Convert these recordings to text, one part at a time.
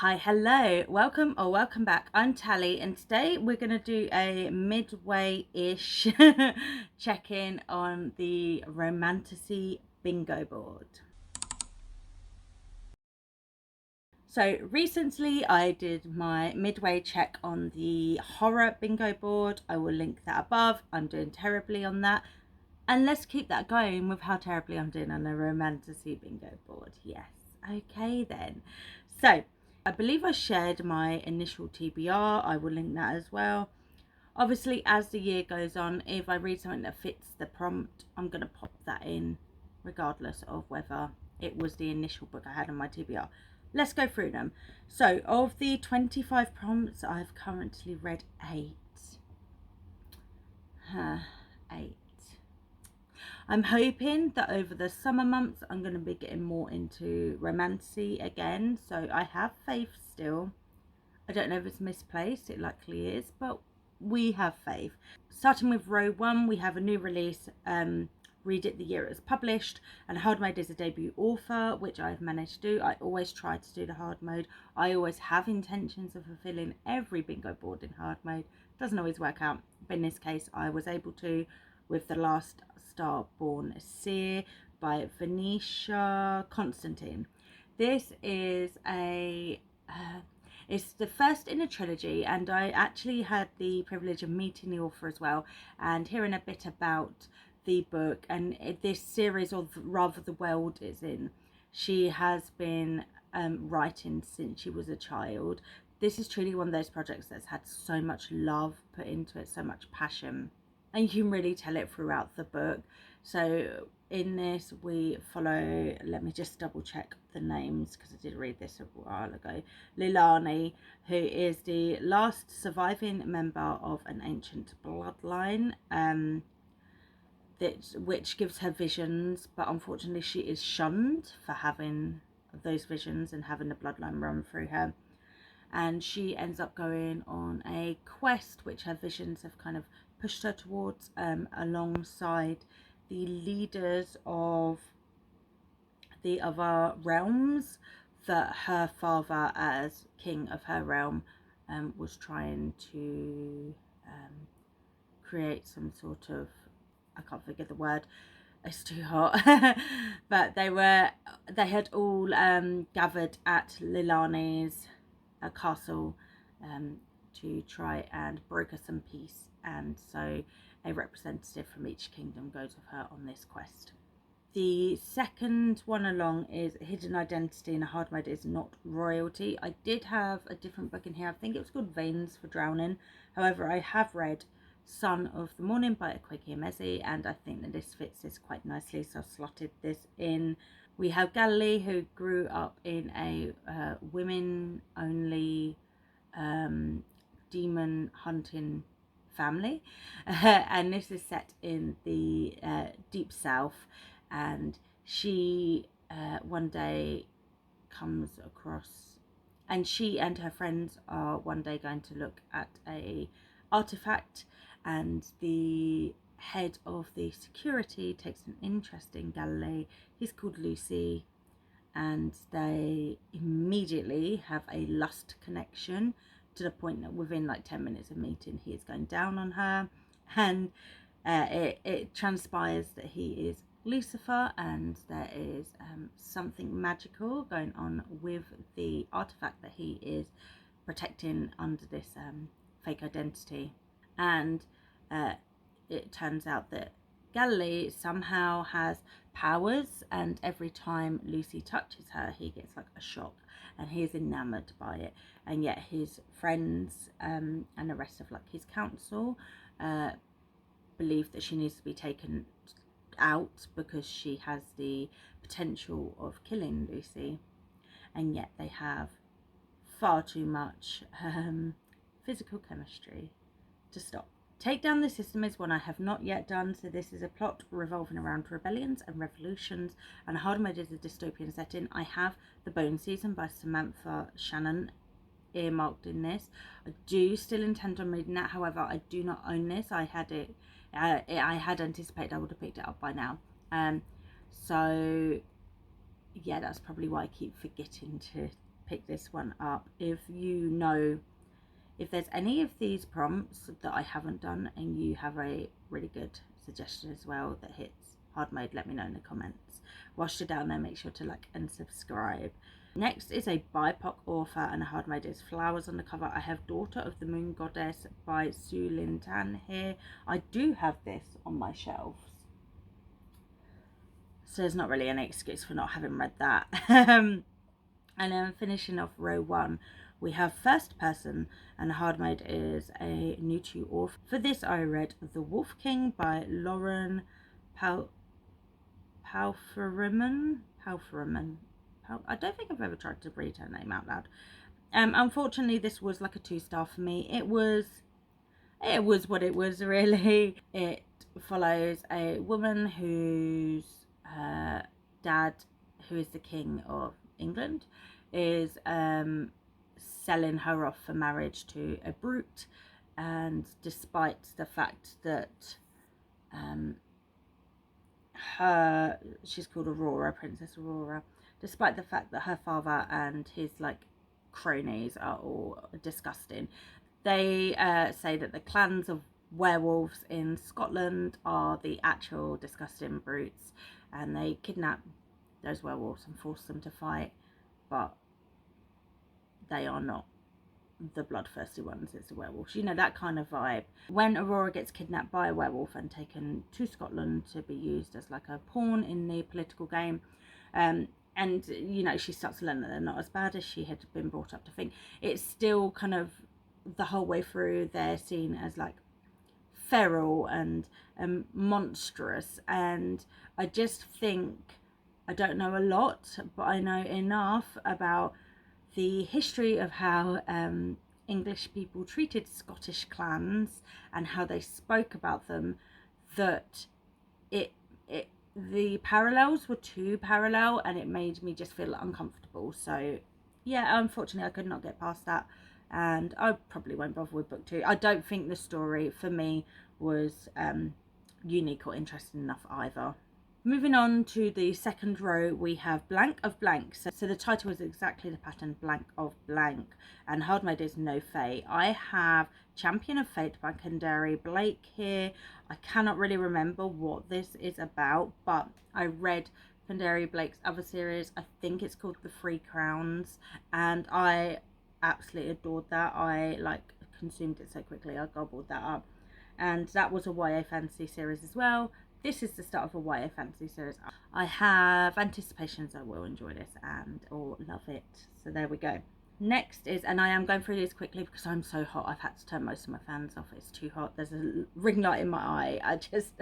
Hi, hello, welcome or welcome back. I'm Tally, and today we're going to do a midway-ish check-in on the Romantasy Bingo board. So recently I did my midway check on the horror bingo board. I will link that above. I'm doing terribly on that. And let's keep that going with how terribly I'm doing on the Romantasy bingo board. Yes. Okay then. So I believe I shared my initial TBR. I will link that as well. Obviously, as the year goes on, if I read something that fits the prompt, I'm going to pop that in regardless of whether it was the initial book I had on my TBR. Let's go through them. So, of the 25 prompts, I've currently read 8. 8. I'm hoping that over the summer months I'm going to be getting more into romancy again, so I have faith still. I don't know if it's misplaced, it likely is, but we have faith. Starting with row 1, we have a new release, Read It the Year it was published, and hard mode is a debut author, which I've managed to do. I always try to do the hard mode. I always have intentions of fulfilling every bingo board in hard mode. Doesn't always work out, but in this case I was able to, with The Last Star Born Seer by Venetia Constantine. This is it's the first in a trilogy, and I actually had the privilege of meeting the author as well and hearing a bit about the book and this series, or rather the world it's in. She has been writing since she was a child. This is truly one of those projects that's had so much love put into it, so much passion, and you can really tell it throughout the book. So in this we follow, let me just double check the names because I did read this a while ago. Lilani, who is the last surviving member of an ancient bloodline, which gives her visions, but unfortunately she is shunned for having those visions and having the bloodline run through her. And she ends up going on a quest which her visions have kind of pushed her towards, alongside the leaders of the other realms that her father, as king of her realm, was trying to create some sort of, I can't figure the word, it's too hot, but they had all gathered at Lilani's castle to try and broker some peace, and so a representative from each kingdom goes with her on this quest. The second one along is Hidden Identity in a Hard Mode is Not Royalty. I did have a different book in here. I think it was called Veins for Drowning. However, I have read Son of the Morning by Akwaeke Emezi, and I think that this fits this quite nicely, so I've slotted this in. We have Galilee, who grew up in a women-only demon hunting family, and this is set in the deep south, and she one day comes across, and she and her friends are one day going to look at a artifact, and the head of the security takes an interest in Galilee. He's called Lucy, and they immediately have a lust connection, to the point that within like 10 minutes of meeting he is going down on her, and it transpires that he is Lucifer, and there is something magical going on with the artifact that he is protecting under this fake identity. And it turns out that Galilee somehow has powers, and every time Lucy touches her he gets like a shock, and he is enamored by it, and yet his friends and the rest of like his council believe that she needs to be taken out because she has the potential of killing Lucy, and yet they have far too much physical chemistry to stop. Take Down the System is one I have not yet done, so this is a plot revolving around rebellions and revolutions, and hard mode is a dystopian setting. I have The Bone Season by Samantha Shannon earmarked in this. I do still intend on reading that, however I do not own this. I had it, I had anticipated I would have picked it up by now, so yeah, that's probably why I keep forgetting to pick this one up. If you know if there's any of these prompts that I haven't done and you have a really good suggestion as well that hits hard mode, let me know in the comments. Whilst you're down there, make sure to like and subscribe. Next is a BIPOC author, and a hard mode is flowers on the cover. I have Daughter of the Moon Goddess by Su Lin Tan here. I do have this on my shelves, so there's not really any excuse for not having read that. And then finishing off row 1, we have First Person, and the hard mode is a new to author. For this I read The Wolf King by Lauren Palfreman. I don't think I've ever tried to read her name out loud. Unfortunately, this was like a 2-star for me. It was what it was, really. It follows a woman whose dad, who is the King of England, is selling her off for marriage to a brute, and despite the fact that she's called Aurora, Princess Aurora, despite the fact that her father and his like cronies are all disgusting, they say that the clans of werewolves in Scotland are the actual disgusting brutes, and they kidnap those werewolves and force them to fight, but they are not the bloodthirsty ones, it's the werewolves, you know, that kind of vibe. When Aurora gets kidnapped by a werewolf and taken to Scotland to be used as like a pawn in the political game, and you know, she starts to learn that they're not as bad as she had been brought up to think, it's still kind of the whole way through they're seen as like feral and monstrous. And I just think, I don't know a lot, but I know enough about the history of how English people treated Scottish clans and how they spoke about them, that the parallels were too parallel, and it made me just feel uncomfortable. So yeah, unfortunately I could not get past that, and I probably won't bother with book 2. I don't think the story for me was unique or interesting enough either. Moving on to the second row, we have Blank of Blank. So the title is exactly the pattern, Blank of Blank, and hard mode is No Fate. I have Champion of Fate by Kendari Blake here. I cannot really remember what this is about, but I read Kendari Blake's other series. I think it's called The Three Crowns, and I absolutely adored that. I like consumed it so quickly, I gobbled that up. And that was a YA fantasy series as well. This is the start of a YA fantasy series. I have anticipations I will enjoy this and or love it. So there we go. Next is, and I am going through these quickly because I'm so hot, I've had to turn most of my fans off. It's too hot. There's a ring light in my eye. I just,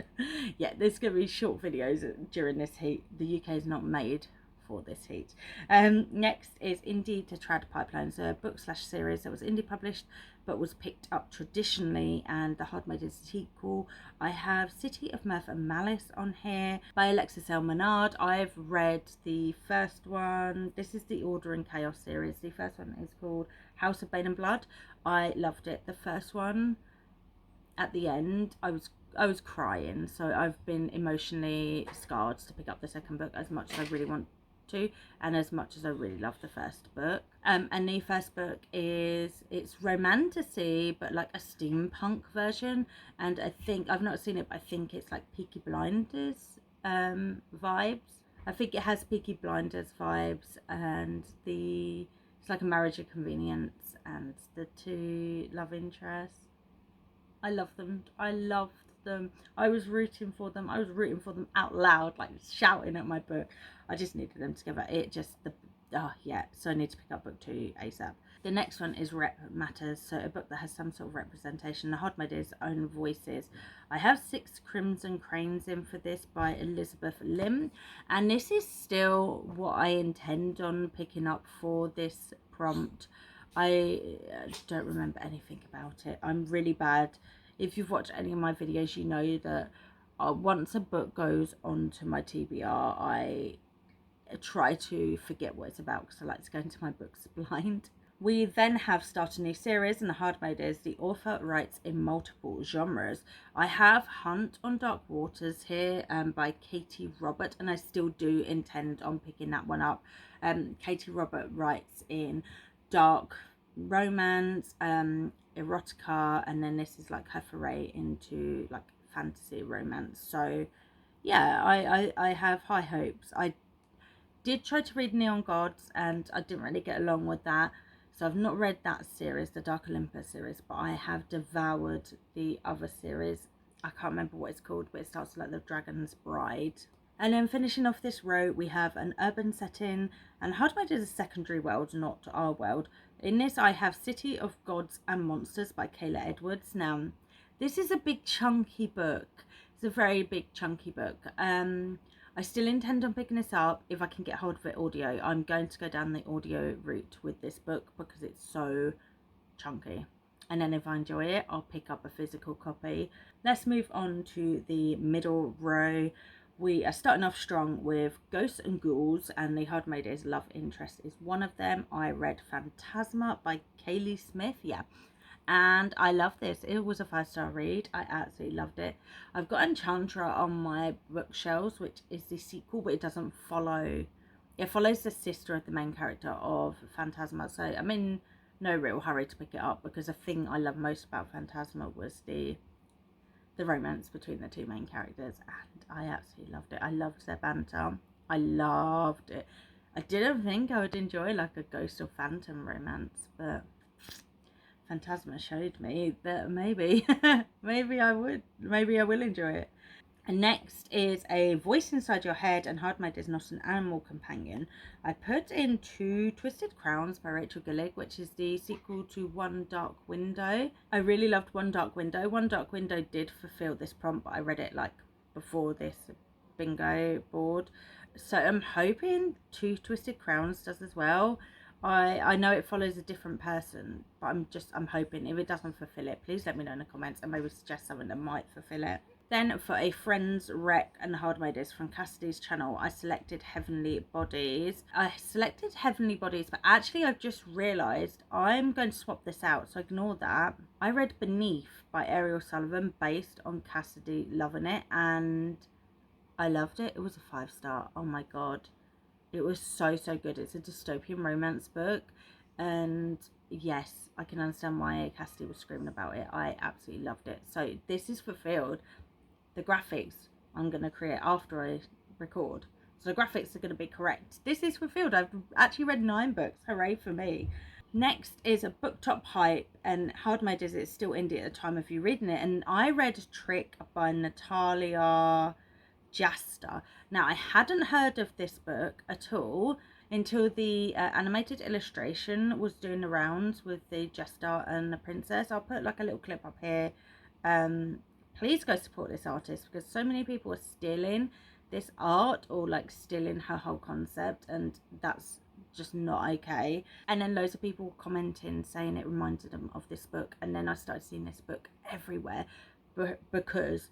yeah, there's going to be short videos during this heat. The UK is not made for this heat. Next is Indie to Trad Pipelines, a book/series that was indie published but was picked up traditionally, and the hard mode is a sequel. I have City of Mirth and Malice on here by Alexis L. Menard. I've read the first one. This is the Order and Chaos series. The first one is called House of Bane and Blood. I loved it. The first one, at the end, I was crying, so I've been emotionally scarred to pick up the second book, as much as I really want to, and as much as I really love the first book. And the first book it's romantasy, but like a steampunk version, and I think, I've not seen it, but I think it's like Peaky Blinders vibes. I think it has Peaky Blinders vibes, and it's like a marriage of convenience, and the two love interests, I love them. I loved them. I was rooting for them. I was rooting for them out loud, like shouting at my book. I just needed them together. It just, yeah, so I need to pick up book 2 ASAP. The next one is Rep Matters, so a book that has some sort of representation. The hard mode is Own Voices. I have 6 Crimson Cranes in for this by Elizabeth Lim, and this is still what I intend on picking up for this prompt. I don't remember anything about it. I'm really bad. If you've watched any of my videos, you know that once a book goes onto my TBR, I try to forget what it's about because I like to go into my books blind. We then have Start a New Series, and the hard mode is the author writes in multiple genres. I have Hunt on Dark Waters here by Katie Robert, and I still do intend on picking that one up. Katie Robert writes in dark romance, erotica, and then this is like her foray into like fantasy romance. So yeah, I have high hopes. I did try to read Neon Gods and I didn't really get along with that. So I've not read that series, the Dark Olympus series, but I have devoured the other series. I can't remember what it's called, but it starts like the Dragon's Bride. And then finishing off this row, we have an urban setting, and Hard Mode is a secondary world, not our world. In this, I have City of Gods and Monsters by Kayla Edwards. Now, this is a big chunky book. It's a very big chunky book. I still intend on picking this up if I can get hold of it audio. I'm going to go down the audio route with this book because it's so chunky. And then if I enjoy it, I'll pick up a physical copy. Let's move on to the middle row. We are starting off strong with Ghosts and Ghouls, and the Hard Made is Love Interest is one of them. I read Phantasma by Kaylee Smith, and I love this. It was a 5-star read. I absolutely loved it. I've got Enchantra on my bookshelves, which is the sequel, but it doesn't follow. It follows the sister of the main character of Phantasma, so I'm in no real hurry to pick it up because the thing I love most about Phantasma was the romance between the two main characters, and I absolutely loved it. I loved their banter. I loved it. I didn't think I would enjoy like a ghost or phantom romance, but Phantasma showed me that maybe maybe I would, maybe I will enjoy it. And next is A Voice Inside Your Head, and Hard Mode is Not an Animal Companion. I put in Two Twisted Crowns by Rachel Gillig, which is the sequel to One Dark Window. I really loved One Dark Window. One Dark Window did fulfill this prompt, but I read it like before this bingo board. So I'm hoping Two Twisted Crowns does as well. I know it follows a different person, but I'm hoping. If it doesn't fulfill it, please let me know in the comments and maybe suggest something that might fulfill it. Then for A Friend's Wreck and Hard Made is from Cassidy's channel, I selected Heavenly Bodies. I selected Heavenly Bodies, but actually I've just realised I'm going to swap this out, so ignore that. I read Beneath by Ariel Sullivan based on Cassidy loving it, and I loved it. It was a 5-star. Oh my god. It was so good. It's a dystopian romance book, and yes, I can understand why Cassidy was screaming about it. I absolutely loved it. So this is fulfilled. The graphics I'm going to create after I record, so the graphics are going to be correct. This is fulfilled. I've actually read 9 books. Hooray for me. Next is a Booktop Hype, and Hard Made is it's still indie at the time of you reading it, and I read Trick by Natalia Jasta. Now, I hadn't heard of this book at all until the animated illustration was doing the rounds with the jester and the princess. I'll put like a little clip up here. Please go support this artist because so many people are stealing this art or like stealing her whole concept, and that's just not okay. And then loads of people commenting saying it reminded them of this book, and then I started seeing this book everywhere because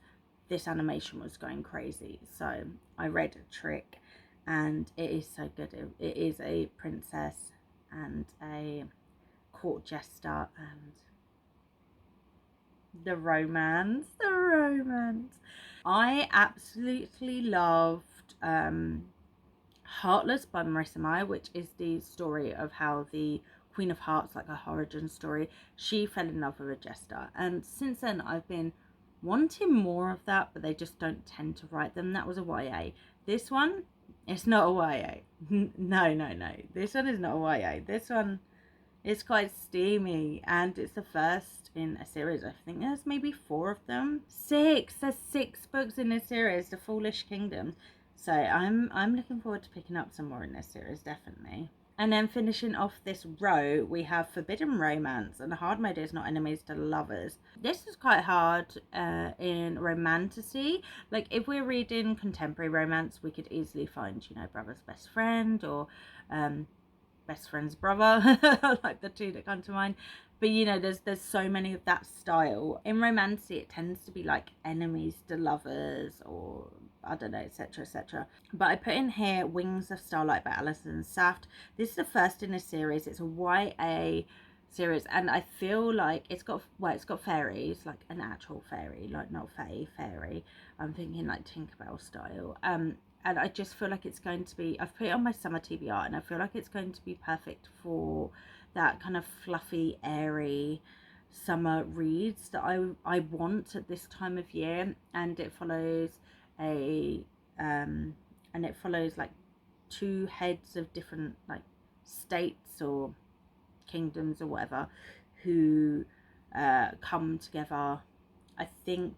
this animation was going crazy. So I read Trick, and it is so good. It is a princess and a court jester, and the romance. I absolutely loved Heartless by Marissa Meyer, which is the story of how the Queen of Hearts, like her origin story, she fell in love with a jester, and since then I've been wanting more of that, but they just don't tend to write them. That was a YA. This one, it's not a YA. No. This one is not a YA. This one is quite steamy, and it's the first in a series. I think there's maybe 4 of them. 6. There's 6 books in this series, The Foolish Kingdom. So I'm looking forward to picking up some more in this series, definitely. And then finishing off this row, we have Forbidden Romance and Hard Mode is Not Enemies to Lovers. This is quite hard in Romantasy. Like, if we're reading contemporary romance, we could easily find, you know, Brother's Best Friend or Best Friend's Brother, like the 2 that come to mind. But, you know, there's so many of that style. In Romantasy, it tends to be like enemies to lovers, or I don't know, etc, etc. But I put in here Wings of Starlight by Alison Saft. This is the first in a series. It's a YA series, and I feel like it's got fairies, like an actual fairy, like not fairy. I'm thinking like Tinkerbell style. and I just feel like it's going to be, I've put it on my summer TBR, and I feel like it's going to be perfect for that kind of fluffy, airy summer reads that I want at this time of year. And it follows a and it follows like two heads of different like states or kingdoms or whatever, who come together, I think,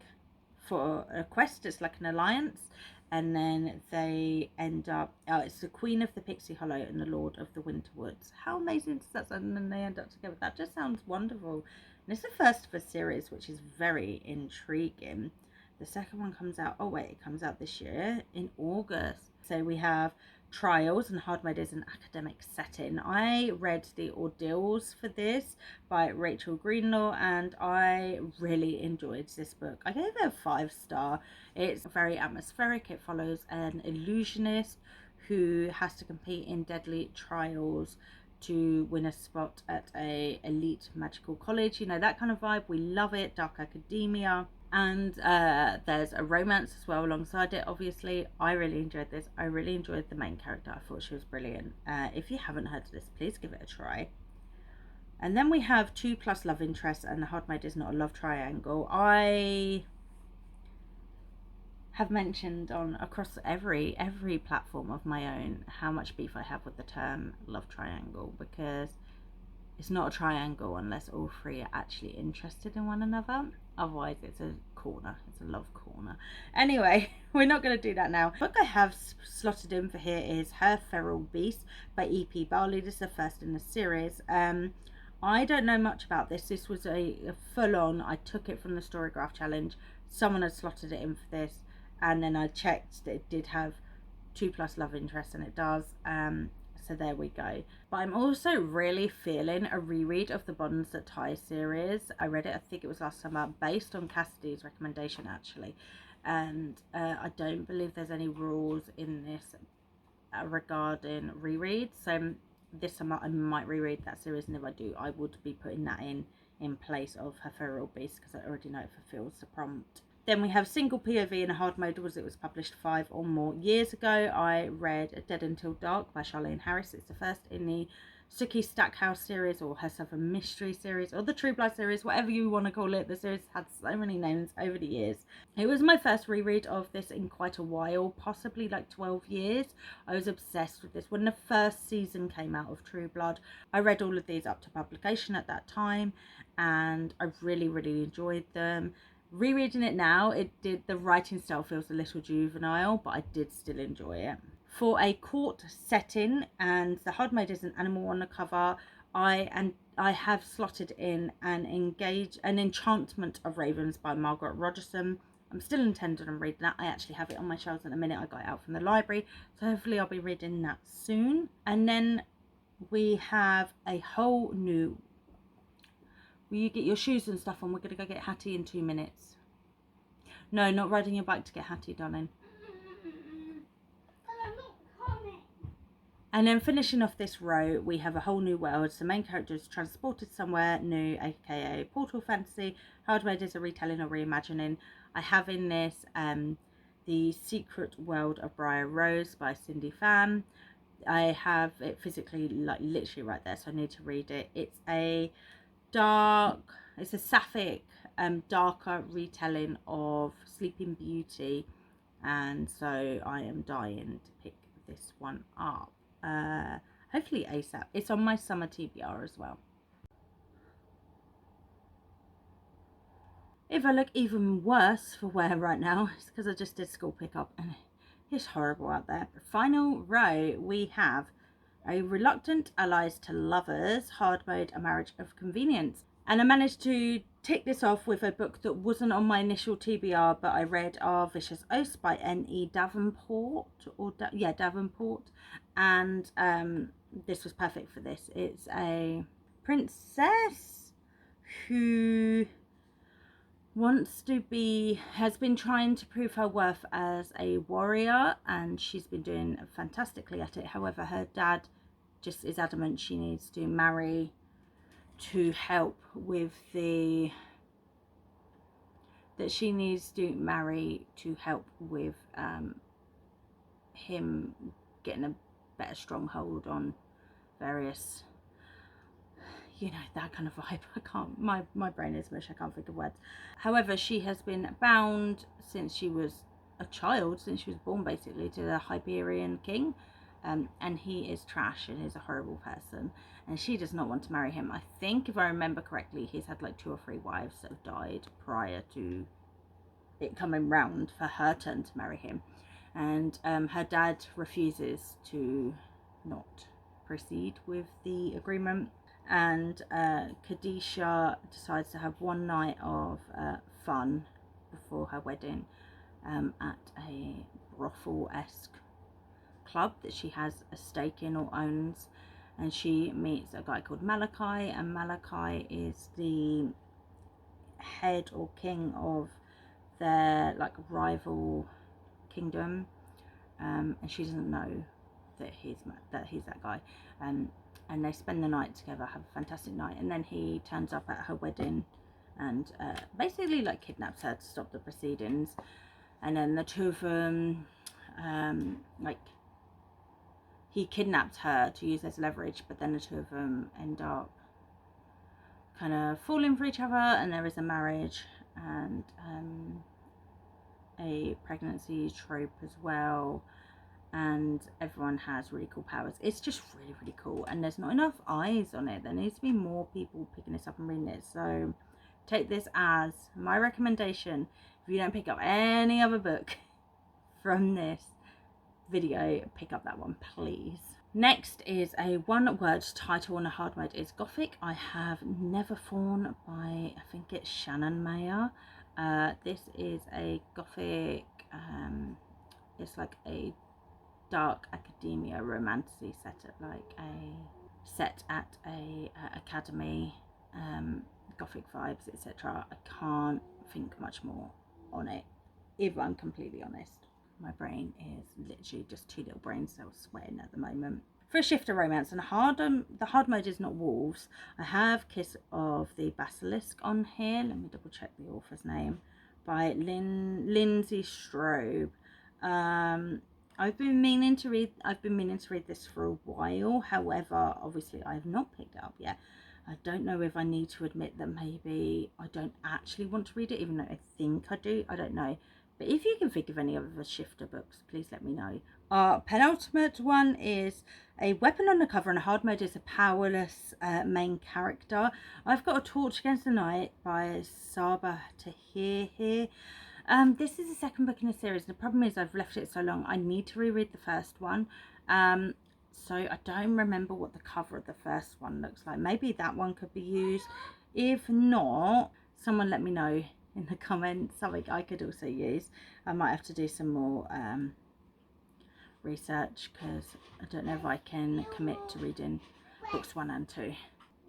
for a quest. It's like an alliance, and then they end up, it's the Queen of the Pixie Hollow and the Lord of the Winter Woods. How amazing does that sound? And then they end up together. That just sounds wonderful. And it's the first of a series, which is very intriguing. The second one comes out, oh wait, it comes out this year in August. So we have Trials, and Hard Mode is an academic setting. I read the Ordeals for this by Rachel Greenlaw, and I really enjoyed this book. I gave it a 5-star. It's very atmospheric. It follows an illusionist who has to compete in deadly trials to win a spot at a elite magical college. You know, that kind of vibe. We love it. Dark academia. And there's a romance as well alongside it. Obviously, I really enjoyed this. I really enjoyed the main character. I thought she was brilliant. If you haven't heard of this, please give it a try. And then we have 2+ love interests, and the Hard Mode is not a love triangle. I have mentioned on across every platform of my own how much beef I have with the term love triangle, because it's not a triangle unless all three are actually interested in one another. Otherwise it's a corner, it's a love corner. Anyway, we're not going to do that now. The book I have slotted in for here is Her Feral Beast by E.P. Barley. This is the first in the series. I don't know much about this. This was a full-on, I took it from the Storygraph challenge. Someone had slotted it in for this, and then I checked that it did have 2+ love interests, and it does. So there we go. But I'm also really feeling a reread of the Bonds That Tie series. I read it, I think it was last summer, based on Cassidy's recommendation actually. And I don't believe there's any rules in this regarding rereads. So this summer I might reread that series, and if I do, I would be putting that in place of Her Feral Beast, because I already know it fulfills the prompt. Then we have Single POV in a Hard Mode. It was published 5 or more years ago. I read Dead Until Dark by Charlene Harris. It's the first in the Sookie Stackhouse series, or Her Southern Mystery series, or the True Blood series, whatever you want to call it. The series had so many names over the years. It was my first reread of this in quite a while, possibly like 12 years. I was obsessed with this. When the first season came out of True Blood, I read all of these up to publication at that time, and I really, really enjoyed them. Rereading it now, the writing style feels a little juvenile, but I did still enjoy it. For a court setting, and the Hard Mode is an animal on the cover, I have slotted in an Enchantment of Ravens by Margaret Rogerson. I'm still intending on reading that. I actually have it on my shelves in a minute. I got it out from the library, so hopefully I'll be reading that soon. And then we have a whole new... Will you get your shoes and stuff on? We're going to go get Hattie in 2 minutes. No, not riding your bike to get Hattie, darling. I'm not coming. And then finishing off this row, we have A Whole New World. So the main character is transported somewhere new, aka Portal Fantasy. Hard Mode is a retelling or reimagining. I have in this The Secret World of Briar Rose by Cindy Pham. I have it physically, like literally right there, so I need to read it. It's a sapphic, darker retelling of Sleeping Beauty, and so I am dying to pick this one up. Hopefully ASAP. It's on my summer TBR as well. If I look even worse for wear right now, it's because I just did school pickup and it's horrible out there. Final row, we have A Reluctant Allies to Lovers, Hard Mode, A Marriage of Convenience. And I managed to tick this off with a book that wasn't on my initial TBR, but I read Our Vicious Oaths by N.E. Davenport, Davenport. And this was perfect for this. It's a princess who has been trying to prove her worth as a warrior, and she's been doing fantastically at it. However, her dad just is adamant she needs to marry to help with him getting a better stronghold on various, you know, that kind of vibe. I can't, my brain is mush, I can't think of words. However, she has been bound since she was a child, since she was born basically, to the Hyperion king, and he is trash and is a horrible person, and she does not want to marry him. I think, if I remember correctly, he's had like 2 or 3 wives that have died prior to it coming round for her turn to marry him, and her dad refuses to not proceed with the agreement, and Khadijah decides to have one night of fun before her wedding at a brothel-esque club that she has a stake in or owns, and she meets a guy called Malachi, and Malachi is the head or king of their like rival kingdom, and she doesn't know that he's that guy, and they spend the night together, have a fantastic night, and then he turns up at her wedding and basically like kidnaps her to stop the proceedings, and then the 2 of them like, he kidnapped her to use as leverage, but then the 2 of them end up kind of falling for each other, and there is a marriage and a pregnancy trope as well, and everyone has really cool powers. It's just really, really cool, and there's not enough eyes on it. There needs to be more people picking this up and reading it, so take this as my recommendation. If you don't pick up any other book from this video, pick up that one, please. Next is a 1-word title on a hard mode. It's Gothic. I have Never Fawn by, I think it's Shannon Mayer. This is a Gothic, it's like a dark academia romantasy set at a academy, Gothic vibes, etc. I can't think much more on it, if I'm completely honest. My brain is literally just 2 little brain cells sweating at the moment. For a shifter romance, and the hard mode is not wolves, I have Kiss of the Basilisk on here. Let me double check the author's name. By Lindsay Strobe. I've been meaning to read this for a while. However, obviously I have not picked it up yet. I don't know if I need to admit that maybe I don't actually want to read it, even though I think I do. I don't know. But if you can think of any other shifter books, please let me know. Our penultimate one is a weapon on the cover, and a hard mode is a powerless main character. I've got A Torch Against the Night by Saba Tahir here. This is the 2nd book in the series, and the problem is I've left it so long. I need to reread the first one. So I don't remember what the cover of the first one looks like. Maybe that one could be used. If not, someone let me know in the comments, something I could also use. I might have to do some more research, because I don't know if I can commit to reading books 1 and 2,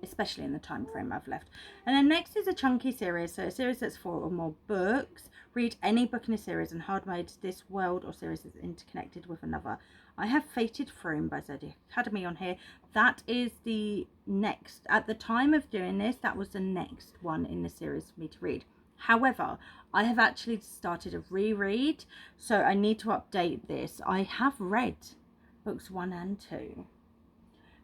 especially in the time frame I've left. And then next is a chunky series, so a series that's 4 or more books. Read any book in a series, and hard mode, this world or series is interconnected with another. I have Fated Throne by Zodiac Academy on here. That is the next, at the time of doing this, that was the next one in the series for me to read. However, I have actually started a reread, so I need to update this. I have read books 1 and 2.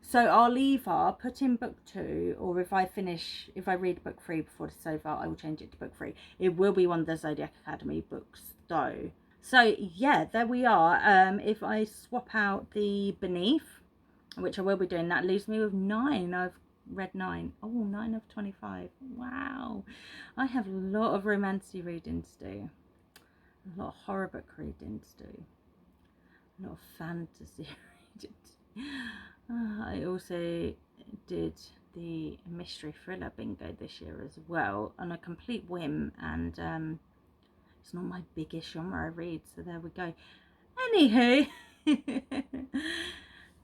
So I'll either put in book 2, or if I read book 3 before this is over, I will change it to book 3. It will be one of the Zodiac Academy books though. So yeah, there we are. If I swap out the Beneath, which I will be doing, that leaves me with 9. I've read 9. Oh, 9 of 25. Wow. I have a lot of romancy reading to do. A lot of horror book reading to do. A lot of fantasy reading to do. I also did the mystery thriller bingo this year as well, on a complete whim, and it's not my biggest genre I read, so there we go. Anywho,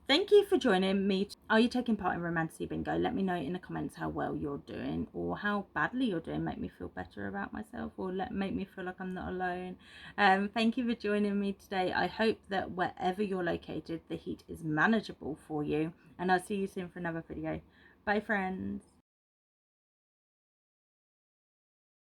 thank you for joining me. Are you taking part in Romantasy Bingo? Let me know in the comments how well you're doing, or how badly you're doing. Make me feel better about myself, or make me feel like I'm not alone. Thank you for joining me today. I hope that wherever you're located, the heat is manageable for you, and I'll see you soon for another video. Bye friends.